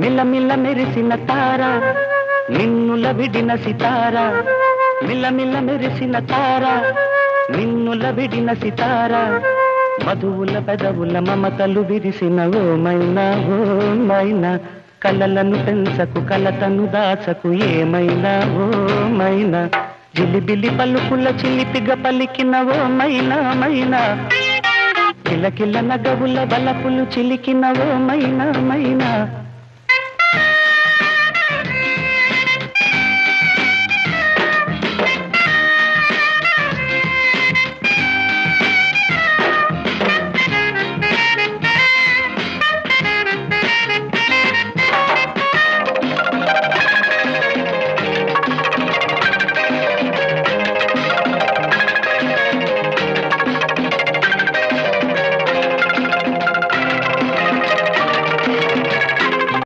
మిల్లమిల్ల మెరిసిన తార నిన్నుల విడిన సితార మిల్లమిల్ల మెరిసిన తార నిన్నుల విడిన సితార మధువుల పెదవుల మమతలు విరిసిన ఓ మైనా కలలను పెంచకు కలతను దాచకు ఏమైనా ఓ మైనా జిలిబిలి పలుకుల చిలిపిగ పలికిన ఓ మైనా కిలకిల నగవుల బలపులు చిలికిన ఓ మైనా